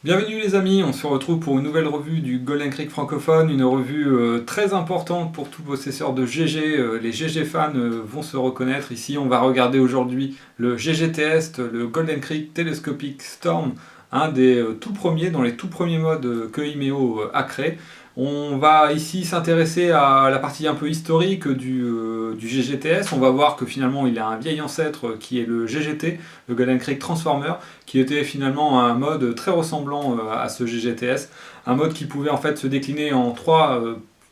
Bienvenue les amis, on se retrouve pour une nouvelle revue du Golden Creek francophone, une revue très importante pour tout possesseur de GG, les GG fans vont se reconnaître. Ici on va regarder aujourd'hui le GGTS, le Golden Creek Telescopic Storm, un des tout premiers, dans les tout premiers modes que Imeo a créé. On va ici s'intéresser à la partie un peu historique du GGTS. On va voir que finalement il a un vieil ancêtre qui est le GGT, le Golden Creek Transformer, qui était finalement un mode très ressemblant à ce GGTS. Un mode qui pouvait en fait se décliner en trois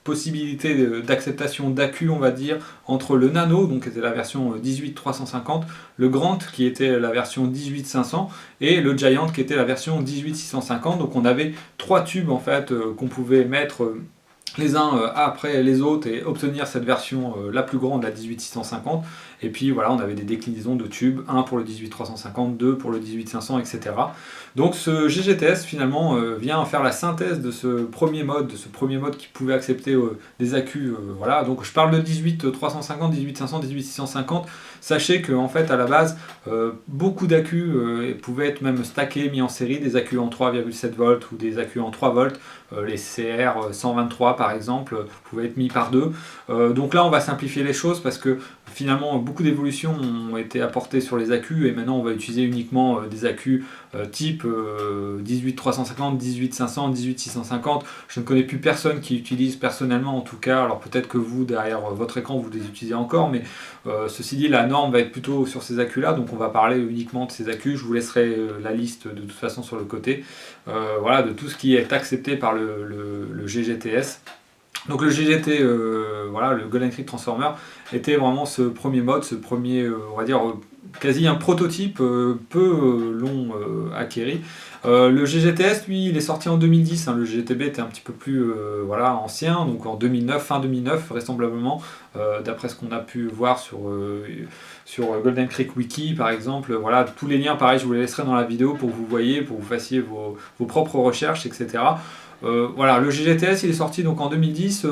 possibilités d'acceptation d'AQ, on va dire, entre le Nano, donc qui était la version 18350, le Grant, qui était la version 18500, et le Giant, qui était la version 18650. Donc on avait trois tubes en fait qu'on pouvait mettre les uns après les autres et obtenir cette version la plus grande, la 18650. Et puis voilà, on avait des déclinaisons de tubes, un pour le 18350, deux pour le 18500, etc. Donc ce GGTS finalement vient faire la synthèse de ce premier mode, qui pouvait accepter des accus. Voilà, donc je parle de 18350, 18500, 18650. Sachez que en fait à la base, beaucoup d'accus pouvaient être même stackés, mis en série, des accus en 3,7 volts ou des accus en 3 volts. Les CR 123 par exemple pouvaient être mis par deux. Donc là on va simplifier les choses parce que finalement beaucoup d'évolutions ont été apportées sur les accus et maintenant on va utiliser uniquement des accus type 18350, 18500, 18650. Je ne connais plus personne qui utilise personnellement en tout cas, alors peut-être que vous derrière votre écran vous les utilisez encore, mais ceci dit la norme va être plutôt sur ces accus là, donc on va parler uniquement de ces accus. Je vous laisserai la liste de toute façon sur le côté, voilà, de tout ce qui est accepté par le GGTS. Donc le GGT, voilà, le Golden Creek Transformer, était vraiment ce premier mode, ce premier, on va dire, quasi un prototype peu long acquéri. Le GGTS, lui, il est sorti en 2010, hein, le GGTB était un petit peu plus voilà, ancien, donc en 2009, fin 2009 vraisemblablement, d'après ce qu'on a pu voir sur Golden Creek Wiki par exemple. Voilà, tous les liens, pareil, je vous les laisserai dans la vidéo pour que vous voyez, pour que vous fassiez vos propres recherches, etc. Voilà, le GGTS il est sorti donc en 2010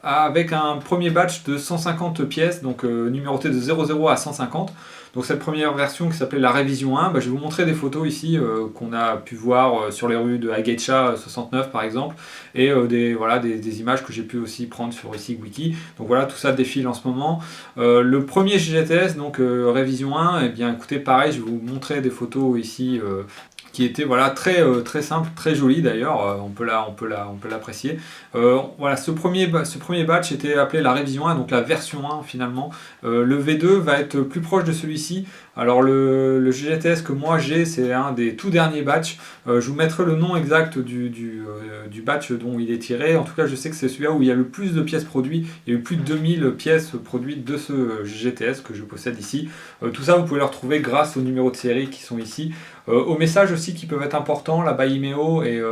avec un premier batch de 150 pièces, donc numéroté de 00 à 150. Donc cette première version qui s'appelait la révision 1, je vais vous montrer des photos ici qu'on a pu voir sur les rues de Agecha 69 par exemple, et des images que j'ai pu aussi prendre sur ici Wiki. Donc voilà, tout ça défile en ce moment. Le premier GGTS, donc révision 1, et bien écoutez, pareil, je vais vous montrer des photos ici qui était voilà, très simple, très joli d'ailleurs, on peut l'apprécier. Voilà, ce premier batch était appelé la révision 1, donc la version 1 finalement. Le V2 va être plus proche de celui-ci. Alors le GGTS que moi j'ai, c'est un des tout derniers batchs. Je vous mettrai le nom exact du batch dont il est tiré. En tout cas, je sais que c'est celui-là où il y a le plus de pièces produites. Il y a eu plus de 2000 pièces produites de ce GGTS que je possède ici. Tout ça, vous pouvez le retrouver grâce aux numéros de série qui sont ici. Aux messages aussi qui peuvent être importants, là by Imeo et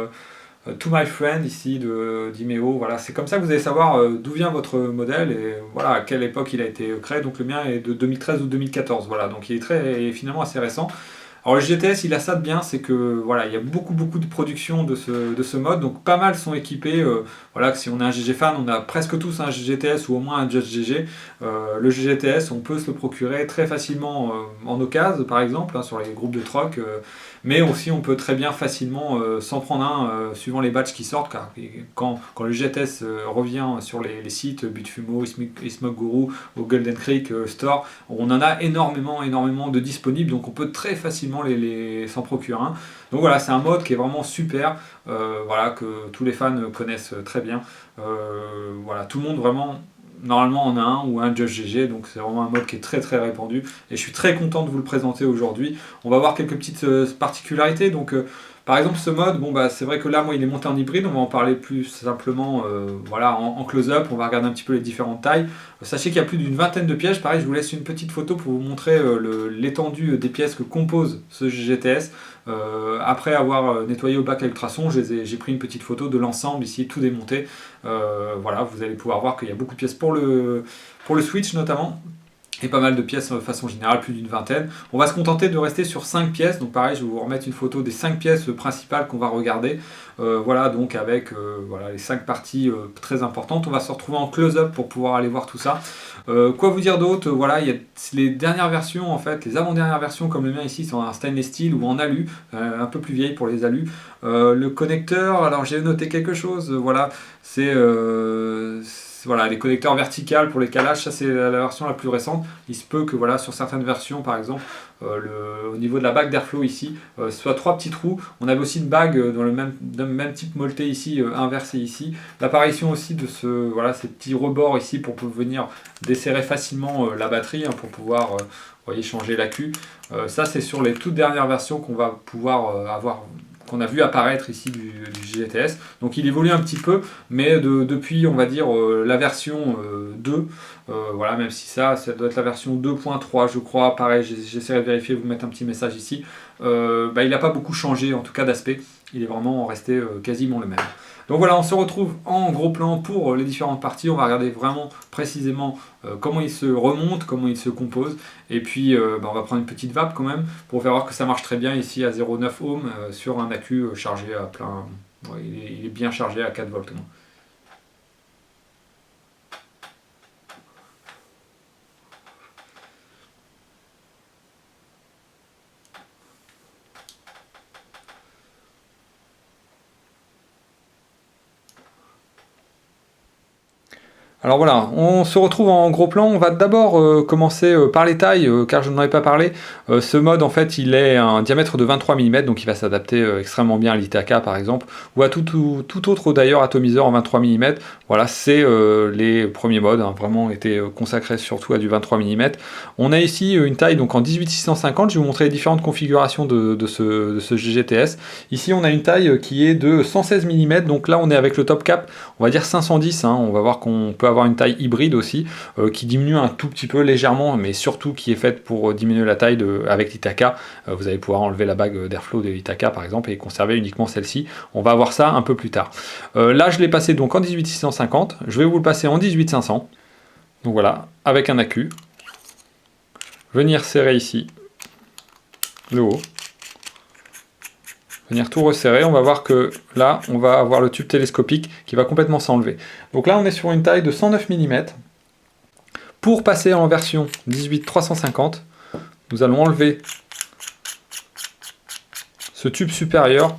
To My Friend ici d'Imeo. Voilà, c'est comme ça que vous allez savoir d'où vient votre modèle et voilà à quelle époque il a été créé. Donc le mien est de 2013 ou 2014. Voilà, donc il est finalement assez récent. Alors le GTS il a ça de bien, c'est que voilà, il y a beaucoup de production de ce mode, donc pas mal sont équipés. Voilà, que si on est un GG fan, on a presque tous un GGTS ou au moins un Just GG. Le GGTS, on peut se le procurer très facilement en occasion, par exemple, hein, sur les groupes de troc. Mais aussi, on peut très bien facilement s'en prendre un suivant les batchs qui sortent. Car quand le GTS revient sur les sites Bitfumo, Smoke Guru, au Golden Creek Store, on en a énormément de disponibles. Donc on peut très facilement s'en procurer un. Donc voilà, c'est un mode qui est vraiment super. Voilà, que tous les fans connaissent très bien. Voilà, tout le monde vraiment normalement en a un ou un Just GG, donc c'est vraiment un mode qui est très répandu et je suis très content de vous le présenter aujourd'hui. On va voir quelques petites particularités. Donc par exemple ce mode, bon bah c'est vrai que là moi il est monté en hybride, on va en parler plus simplement voilà, en close-up, on va regarder un petit peu les différentes tailles. Sachez qu'il y a plus d'une vingtaine de pièces, pareil je vous laisse une petite photo pour vous montrer l'étendue des pièces que compose ce GTS. Après avoir nettoyé au bac à ultrasons, j'ai pris une petite photo de l'ensemble ici, tout démonté. Voilà, vous allez pouvoir voir qu'il y a beaucoup de pièces pour le switch notamment. et pas mal de pièces de façon générale, plus d'une vingtaine. On va se contenter de rester sur 5 pièces, donc pareil, je vais vous remettre une photo des 5 pièces principales qu'on va regarder. Voilà, donc avec voilà, les 5 parties très importantes. On va se retrouver en close-up pour pouvoir aller voir tout ça. Quoi vous dire d'autre? Voilà, il y a les dernières versions, en fait, les avant-dernières versions comme le mien ici sont en stainless steel ou en alu, un peu plus vieille pour les alus. Le connecteur, alors j'ai noté quelque chose, voilà, c'est voilà, les connecteurs verticales pour les calages, ça c'est la version la plus récente. Il se peut que voilà, sur certaines versions, par exemple, au niveau de la bague d'airflow ici, ce soit 3 petits trous. On avait aussi une bague dans le même type molleté ici, inversée ici. L'apparition aussi de voilà, ces petits rebords ici pour venir desserrer facilement la batterie, hein, pour pouvoir voyez, changer l'accu. Ça c'est sur les toutes dernières versions qu'on va pouvoir avoir, qu'on a vu apparaître ici du GTS. Donc il évolue un petit peu, mais depuis on va dire la version 2, voilà, même si ça doit être la version 2.3 je crois, pareil, j'essaierai de vérifier, vous mettre un petit message ici, il n'a pas beaucoup changé en tout cas d'aspect, il est vraiment resté quasiment le même. Donc voilà, on se retrouve en gros plan pour les différentes parties. On va regarder vraiment précisément comment il se remonte, comment il se compose. Et puis on va prendre une petite vape quand même pour faire voir que ça marche très bien ici à 0,9 ohm sur un accu chargé à plein. Ouais, il est bien chargé à 4 volts. Alors voilà, on se retrouve en gros plan. On va d'abord commencer par les tailles, car je n'en ai pas parlé. Ce mode, en fait, il est un diamètre de 23 mm, donc il va s'adapter extrêmement bien à l'Itaka, par exemple, ou à tout autre d'ailleurs atomiseur en 23 mm. Voilà, c'est les premiers modes, hein, vraiment été consacrés surtout à du 23 mm. On a ici une taille donc en 18-650. Je vais vous montrer les différentes configurations de ce GGTS. Ici, on a une taille qui est de 116 mm, donc là, on est avec le top cap, on va dire 510. Hein, on va voir qu'on peut avoir une taille hybride aussi, qui diminue un tout petit peu légèrement, mais surtout qui est faite pour diminuer la taille avec l'Itaka. Vous allez pouvoir enlever la bague d'airflow de l'Itaka par exemple et conserver uniquement celle-ci. On va voir ça un peu plus tard. Là je l'ai passé donc en 18650, je vais vous le passer en 18500. Donc voilà, avec un accu. Venir serrer ici le haut. Venir tout resserrer, on va voir que là, on va avoir le tube télescopique qui va complètement s'enlever. Donc là, on est sur une taille de 109 mm. Pour passer en version 18-350, nous allons enlever ce tube supérieur,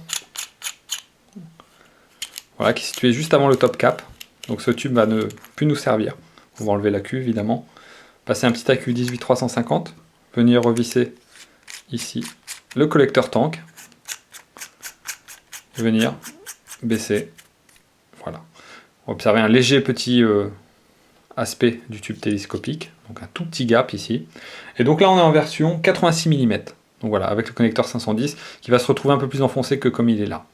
voilà, qui est situé juste avant le top cap. Donc ce tube va ne plus nous servir. On va enlever l'accu, évidemment. Passer un petit accu 18-350, venir revisser ici le collecteur tank. Venir baisser, voilà. Observez un léger petit aspect du tube télescopique, donc un tout petit gap ici. Et donc là on est en version 86 mm, donc voilà, avec le connecteur 510 qui va se retrouver un peu plus enfoncé que comme il est là.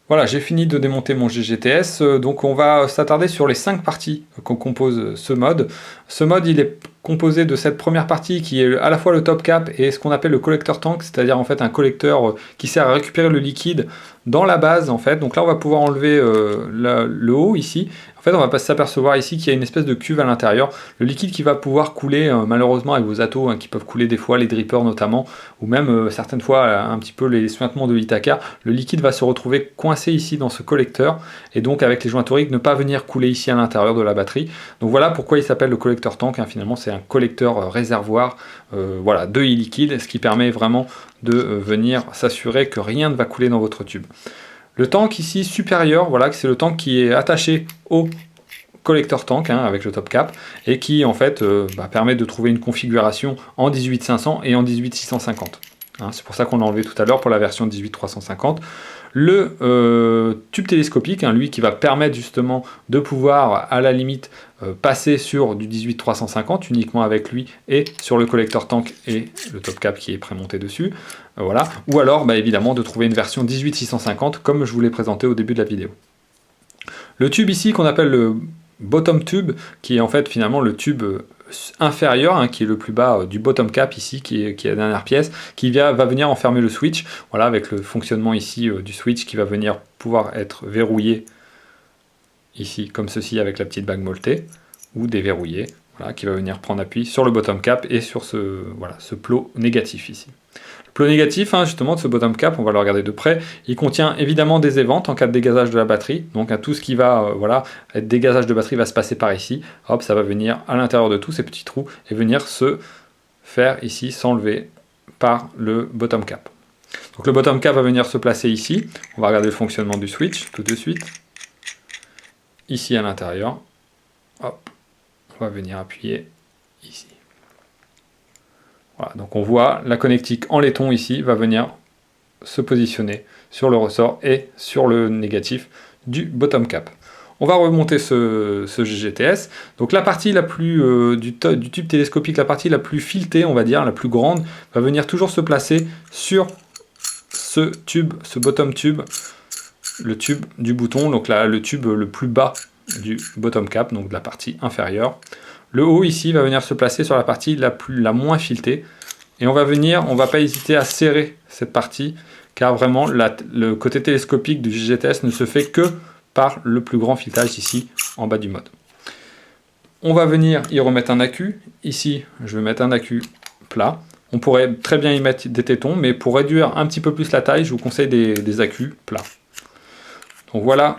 Voilà, j'ai fini de démonter mon GGTS, donc on va s'attarder sur les 5 parties qu'on compose ce mode. Ce mode, il est composé de cette première partie qui est à la fois le top cap et ce qu'on appelle le collecteur tank, c'est-à-dire en fait un collecteur qui sert à récupérer le liquide dans la base en fait. Donc là on va pouvoir enlever le haut ici. En fait on va s'apercevoir ici qu'il y a une espèce de cuve à l'intérieur. Le liquide qui va pouvoir couler malheureusement avec vos atos, hein, qui peuvent couler des fois, les drippers notamment, ou même certaines fois un petit peu les suintements de l'Itaka. Le liquide va se retrouver coincé ici dans ce collecteur et donc avec les joints toriques ne pas venir couler ici à l'intérieur de la batterie. Donc voilà pourquoi il s'appelle le collecteur tank, hein. Finalement c'est un collecteur réservoir voilà, de liquide, ce qui permet vraiment de venir s'assurer que rien ne va couler dans votre tube. Le tank ici supérieur, voilà, c'est le tank qui est attaché au collecteur tank, hein, avec le top cap, et qui en fait permet de trouver une configuration en 18500 et en 18650. Hein, c'est pour ça qu'on l'a enlevé tout à l'heure pour la version 18350. Le tube télescopique, hein, lui qui va permettre justement de pouvoir à la limite passer sur du 18350 uniquement avec lui et sur le collecteur tank et le top cap qui est prémonté dessus. Voilà. Ou alors évidemment de trouver une version 18650 comme je vous l'ai présenté au début de la vidéo. Le tube ici qu'on appelle le bottom tube, qui est en fait finalement le tube inférieur, hein, qui est le plus bas du bottom cap ici, qui est la dernière pièce, qui va venir enfermer le switch, voilà, avec le fonctionnement ici du switch qui va venir pouvoir être verrouillé ici comme ceci avec la petite bague molletée, ou déverrouillé, voilà, qui va venir prendre appui sur le bottom cap et sur ce, voilà, ce plot négatif ici. Le plot négatif, hein, justement, de ce bottom cap, on va le regarder de près, il contient évidemment des éventes en cas de dégazage de la batterie, donc à tout ce qui va, voilà, être dégazage de batterie va se passer par ici, hop, ça va venir à l'intérieur de tous ces petits trous et venir se faire ici, s'enlever par le bottom cap. Donc le bottom cap va venir se placer ici, on va regarder le fonctionnement du switch tout de suite, ici à l'intérieur, hop, on va venir appuyer ici. Voilà, donc on voit la connectique en laiton ici va venir se positionner sur le ressort et sur le négatif du bottom cap. On va remonter ce GGTS. Donc la partie la plus du tube télescopique, la partie la plus filetée, on va dire, la plus grande, va venir toujours se placer sur ce tube, ce bottom tube, le tube du bouton, donc là le tube le plus bas du bottom cap, donc de la partie inférieure. Le haut ici va venir se placer sur la partie la moins filetée. Et on va pas hésiter à serrer cette partie, car vraiment le côté télescopique du GGTS ne se fait que par le plus grand filetage ici en bas du mode. On va venir y remettre un accu. Ici, je vais mettre un accu plat. On pourrait très bien y mettre des tétons, mais pour réduire un petit peu plus la taille, je vous conseille des accus plats. Donc voilà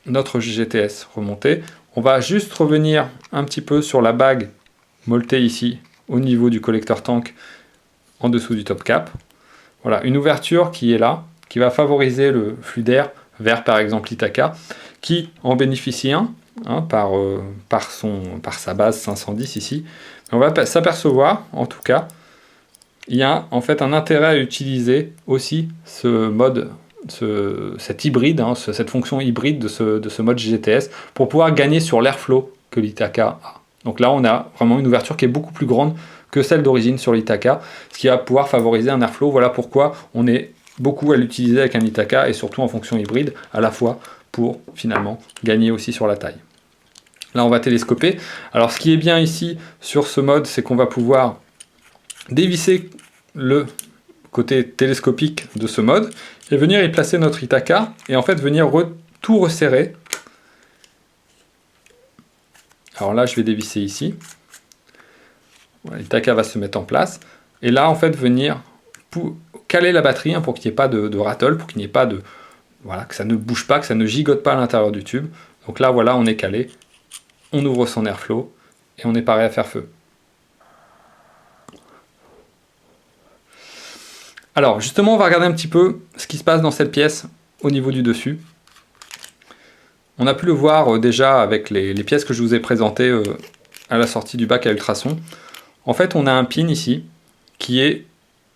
notre GGTS remonté. On va juste revenir un petit peu sur la bague molletée ici au niveau du collecteur tank en dessous du top cap. Voilà, une ouverture qui est là, qui va favoriser le flux d'air vers par exemple l'Ithaca, qui en bénéficie un, hein, par sa base 510 ici. On va s'apercevoir, en tout cas, il y a en fait un intérêt à utiliser aussi ce mode, cet hybride, hein, cette fonction hybride de ce mode GGTS pour pouvoir gagner sur l'airflow que l'Ithaca a. Donc là, on a vraiment une ouverture qui est beaucoup plus grande que celle d'origine sur l'Ithaca, ce qui va pouvoir favoriser un airflow. Voilà pourquoi on est beaucoup à l'utiliser avec un Ithaca et surtout en fonction hybride, à la fois pour finalement gagner aussi sur la taille. Là, on va télescoper. Alors, ce qui est bien ici sur ce mode, c'est qu'on va pouvoir dévisser le côté télescopique de ce mode et venir y placer notre Ithaca et en fait venir tout resserrer. Alors là, je vais dévisser ici. Voilà, l'Ithaca va se mettre en place. Et là, en fait, venir caler la batterie hein, pour qu'il n'y ait pas de rattle, pour qu'il n'y ait pas de... Voilà, que ça ne bouge pas, que ça ne gigote pas à l'intérieur du tube. Donc là, voilà, on est calé. On ouvre son airflow et on est paré à faire feu. Alors, justement, on va regarder un petit peu ce qui se passe dans cette pièce au niveau du dessus. On a pu le voir déjà avec les pièces que je vous ai présentées à la sortie du bac à ultrasons. En fait, on a un pin ici qui est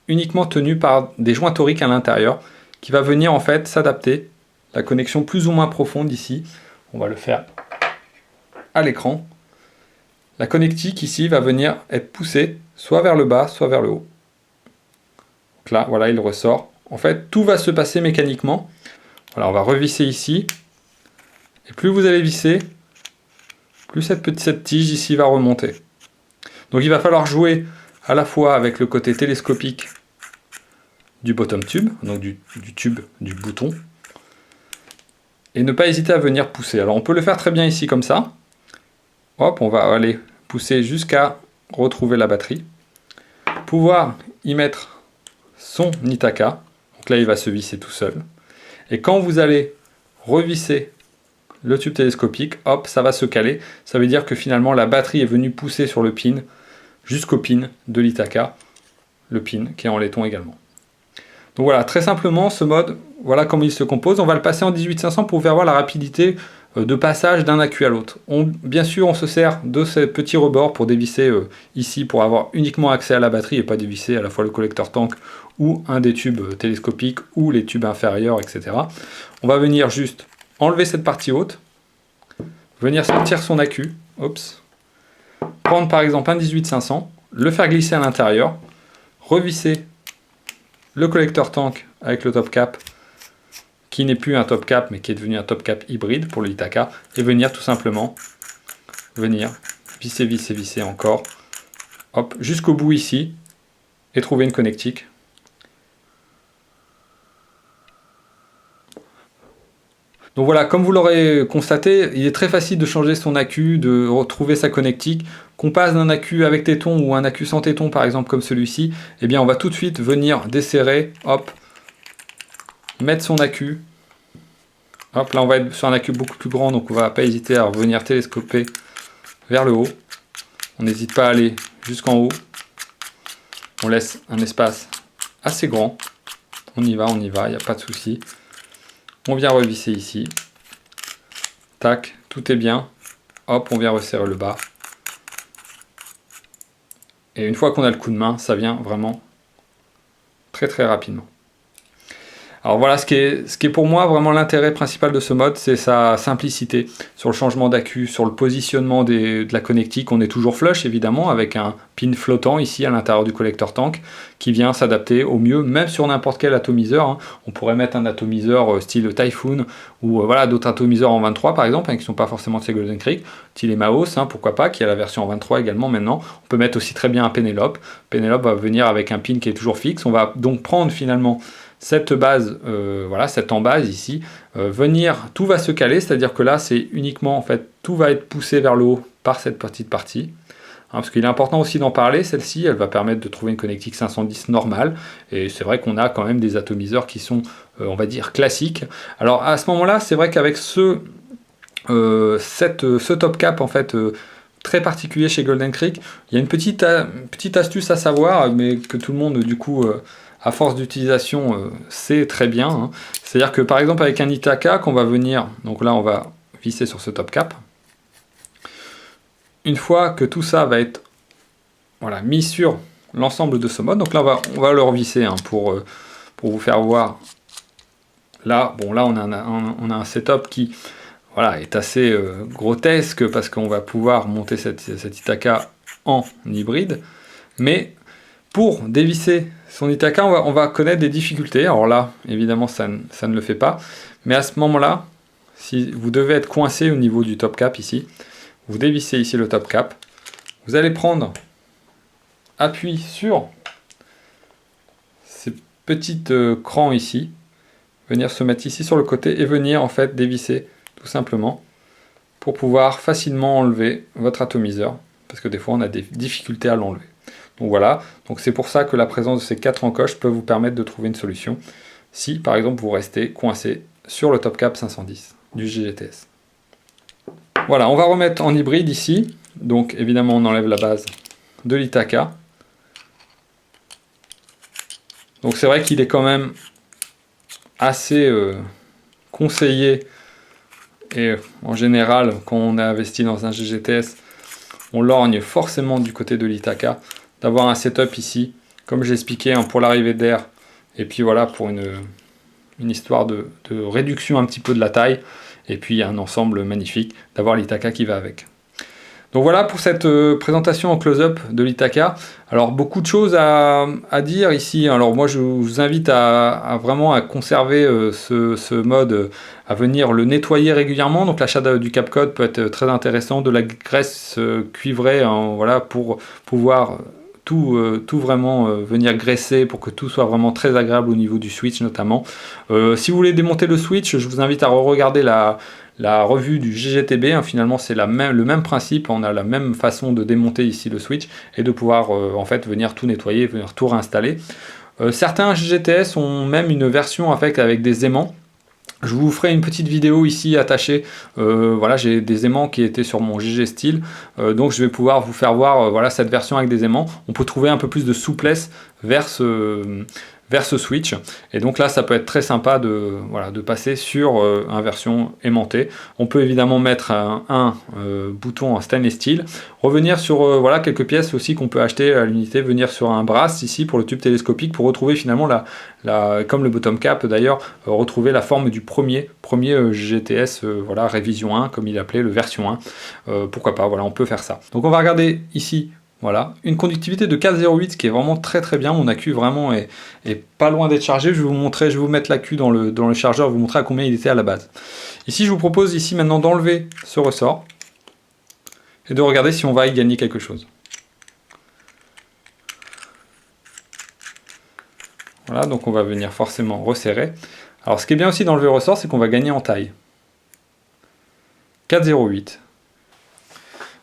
uniquement tenu par des joints toriques à l'intérieur qui va venir en fait s'adapter. La connexion plus ou moins profonde ici, on va le faire à l'écran. La connectique ici va venir être poussée soit vers le bas, soit vers le haut. Donc là, voilà, il ressort. En fait, tout va se passer mécaniquement. Voilà, on va revisser ici. Et plus vous allez visser, plus cette tige ici va remonter. Donc il va falloir jouer à la fois avec le côté télescopique du bottom tube, donc du tube du bouton, et ne pas hésiter à venir pousser. Alors on peut le faire très bien ici comme ça. Hop, on va aller pousser jusqu'à retrouver la batterie. Pouvoir y mettre son Ithaca. Donc là il va se visser tout seul. Et quand vous allez revisser le tube télescopique, hop, ça va se caler. Ça veut dire que finalement la batterie est venue pousser sur le pin jusqu'au pin de l'Ithaca, le pin qui est en laiton également. Donc voilà, très simplement ce mode, voilà comment il se compose. On va le passer en 18500 pour faire voir la rapidité de passage d'un accu à l'autre. Bien sûr, on se sert de ces petits rebords pour dévisser ici, pour avoir uniquement accès à la batterie et pas dévisser à la fois le collecteur tank ou un des tubes télescopiques ou les tubes inférieurs, etc. On va venir juste enlever cette partie haute, venir sortir son accu, prendre par exemple un 18500, le faire glisser à l'intérieur, revisser le collecteur tank avec le top cap, qui n'est plus un top cap mais qui est devenu un top cap hybride pour l'Ithaca, et venir tout simplement visser encore, hop, jusqu'au bout ici, et trouver une connectique. Donc voilà, comme vous l'aurez constaté, il est très facile de changer son accu, de retrouver sa connectique. Qu'on passe d'un accu avec téton ou un accu sans téton, par exemple comme celui-ci, eh bien on va tout de suite venir desserrer, hop, mettre son accu. Hop, là on va être sur un accu beaucoup plus grand, donc on va pas hésiter à revenir télescoper vers le haut. On n'hésite pas à aller jusqu'en haut. On laisse un espace assez grand. On y va, il n'y a pas de souci. On vient revisser ici. Tac, tout est bien. Hop, on vient resserrer le bas. Et une fois qu'on a le coup de main, ça vient vraiment très très rapidement. Alors voilà, ce qui est pour moi vraiment l'intérêt principal de ce mode, c'est sa simplicité sur le changement d'accu, sur le positionnement de la connectique. On est toujours flush évidemment avec un pin flottant ici à l'intérieur du collecteur tank qui vient s'adapter au mieux, même sur n'importe quel atomiseur. Hein. On pourrait mettre un atomiseur style Typhoon ou voilà d'autres atomiseurs en 23 par exemple, hein, qui ne sont pas forcément de chez Golden Creek, style Emaos, hein, pourquoi pas, qui a la version en 23 également maintenant. On peut mettre aussi très bien un Penelope. Penelope va venir avec un pin qui est toujours fixe. On va donc prendre finalement cette base, voilà, cette en base ici, tout va se caler, c'est-à-dire que là, c'est uniquement, en fait, tout va être poussé vers le haut par cette petite partie. Hein, parce qu'il est important aussi d'en parler, celle-ci, elle va permettre de trouver une connectique 510 normale, et c'est vrai qu'on a quand même des atomiseurs qui sont, on va dire, classiques. Alors à ce moment-là, c'est vrai qu'avec ce top cap, en fait, très particulier chez Golden Creek, il y a une petite astuce à savoir, mais que tout le monde, du coup, à force d'utilisation, c'est très bien. Hein. C'est-à-dire que par exemple avec un Itaka, qu'on va venir, donc là on va visser sur ce top cap. Une fois que tout ça va être voilà, mis sur l'ensemble de ce mode, donc là on va le revisser hein, pour vous faire voir. Là, bon là on a un setup qui voilà, est assez grotesque parce qu'on va pouvoir monter cette Itaka en hybride, mais pour dévisser son Itaka, on va connaître des difficultés. Alors là, évidemment, ça ne le fait pas. Mais à ce moment-là, si vous devez être coincé au niveau du top cap ici, vous dévissez ici le top cap. Vous allez prendre appui sur ces petites crans ici, venir se mettre ici sur le côté et venir en fait dévisser tout simplement pour pouvoir facilement enlever votre atomiseur. Parce que des fois, on a des difficultés à l'enlever. Donc voilà, donc c'est pour ça que la présence de ces 4 encoches peut vous permettre de trouver une solution si par exemple vous restez coincé sur le top cap 510 du GGTS. Voilà, on va remettre en hybride ici, donc évidemment on enlève la base de l'Itaka. Donc c'est vrai qu'il est quand même assez conseillé, et en général quand on est investi dans un GGTS, on lorgne forcément du côté de l'Itaka, d'avoir un setup ici, comme j'ai expliqué, hein, pour l'arrivée d'air, et puis voilà, pour une histoire de réduction un petit peu de la taille, et puis un ensemble magnifique, d'avoir l'Itaka qui va avec. Donc voilà pour cette présentation en close-up de l'Itaka. Alors beaucoup de choses à dire ici. Alors moi je vous invite à vraiment à conserver ce mode, à venir le nettoyer régulièrement. Donc l'achat du Capcode peut être très intéressant, de la graisse cuivrée, hein, voilà, pour pouvoir tout vraiment venir graisser pour que tout soit vraiment très agréable au niveau du switch notamment. Si vous voulez démonter le switch, je vous invite à regarder la revue du GGTB, hein, finalement c'est le même principe, on a la même façon de démonter ici le switch et de pouvoir en fait venir tout nettoyer, venir tout réinstaller. Certains GGTS ont même une version avec des aimants. Je vous ferai une petite vidéo ici attachée, voilà, j'ai des aimants qui étaient sur mon GG Steel, donc je vais pouvoir vous faire voir voilà, cette version avec des aimants. On peut trouver un peu plus de souplesse vers ce switch, et donc là ça peut être très sympa de passer sur une version aimantée. On peut évidemment mettre un bouton en stainless steel, revenir sur voilà, quelques pièces aussi qu'on peut acheter à l'unité, venir sur un brass ici pour le tube télescopique pour retrouver finalement comme le bottom cap d'ailleurs, retrouver la forme du premier GTS, voilà, révision 1 comme il appelait le version 1, pourquoi pas, voilà, on peut faire ça. Donc on va regarder ici. Voilà, une conductivité de 4,08, ce qui est vraiment très très bien. Mon accu vraiment est pas loin d'être chargé. Je vais vous mettre l'accu dans le chargeur, vous montrer à combien il était à la base. Ici, je vous propose ici maintenant d'enlever ce ressort et de regarder si on va y gagner quelque chose. Voilà, donc on va venir forcément resserrer. Alors ce qui est bien aussi d'enlever le ressort, c'est qu'on va gagner en taille. 408.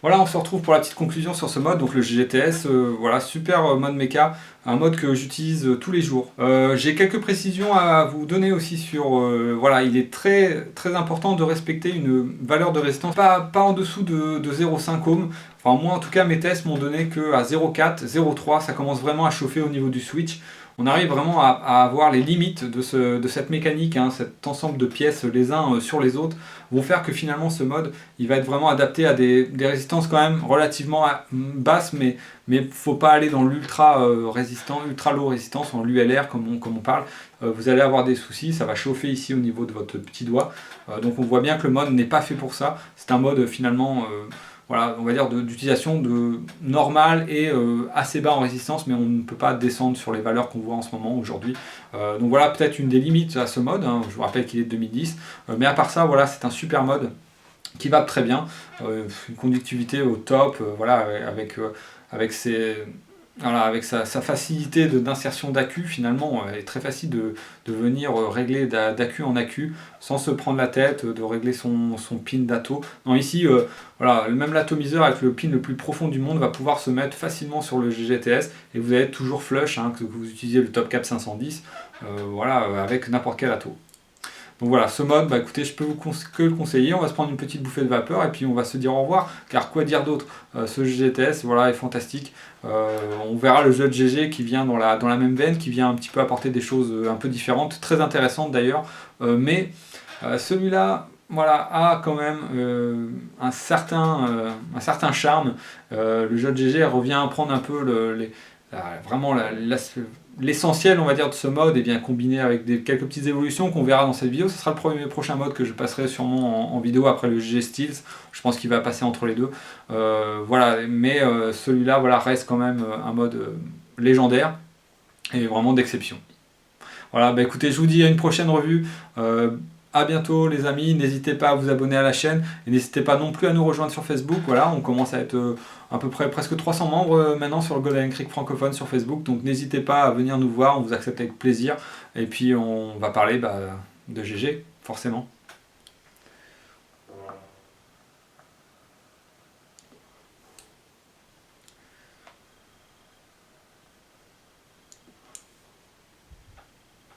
Voilà, on se retrouve pour la petite conclusion sur ce mode, donc le GGTS, voilà, super mode méca, un mode que j'utilise tous les jours. J'ai quelques précisions à vous donner aussi sur, voilà, il est très, très important de respecter une valeur de résistance, pas en dessous de 0,5 ohm. Enfin, moi en tout cas, mes tests m'ont donné qu'à 0,4, 0,3, ça commence vraiment à chauffer au niveau du switch. On arrive vraiment à avoir les limites de cette mécanique, hein, cet ensemble de pièces les uns sur les autres, vont faire que finalement ce mode, il va être vraiment adapté à des résistances quand même relativement basses, mais faut pas aller dans l'ultra résistant, ultra low résistance, en l'ULR comme on parle. Vous allez avoir des soucis, ça va chauffer ici au niveau de votre petit doigt. Donc on voit bien que le mode n'est pas fait pour ça. C'est un mode finalement... voilà, on va dire d'utilisation normale et assez bas en résistance, mais on ne peut pas descendre sur les valeurs qu'on voit en ce moment aujourd'hui. Donc voilà peut-être une des limites à ce mode, hein. Je vous rappelle qu'il est de 2010, mais à part ça, voilà, c'est un super mode qui va très bien, une conductivité au top, voilà, avec sa facilité d'insertion d'accu, finalement, il est très facile de venir régler d'accu en accu sans se prendre la tête, de régler son pin d'atto. Non, ici, voilà, même l'atomiseur avec le pin le plus profond du monde va pouvoir se mettre facilement sur le GGTS et vous allez être toujours flush, hein, que vous utilisiez le TopCap 510, voilà, avec n'importe quel atto. Donc voilà, ce mode, bah écoutez, je peux que le conseiller. On va se prendre une petite bouffée de vapeur et puis on va se dire au revoir. Car quoi dire d'autre, ce GGTS, voilà, est fantastique. On verra le jeu de GG qui vient dans la même veine, qui vient un petit peu apporter des choses un peu différentes, très intéressantes d'ailleurs. Mais celui-là, voilà, a quand même un certain charme. Le jeu de GG revient à prendre un peu vraiment l'essentiel, on va dire, de ce mode, et bien combiné avec quelques petites évolutions qu'on verra dans cette vidéo. Ce sera le prochain mode que je passerai sûrement en vidéo après le GG Steels. Je pense qu'il va passer entre les deux. Voilà, mais celui-là, voilà, reste quand même un mode légendaire et vraiment d'exception. Voilà, bah écoutez, je vous dis à une prochaine revue. À bientôt les amis, n'hésitez pas à vous abonner à la chaîne et n'hésitez pas non plus à nous rejoindre sur Facebook. Voilà, on commence à être à peu près presque 300 membres maintenant sur le Golden Creek francophone sur Facebook, donc n'hésitez pas à venir nous voir, on vous accepte avec plaisir et puis on va parler de GG forcément.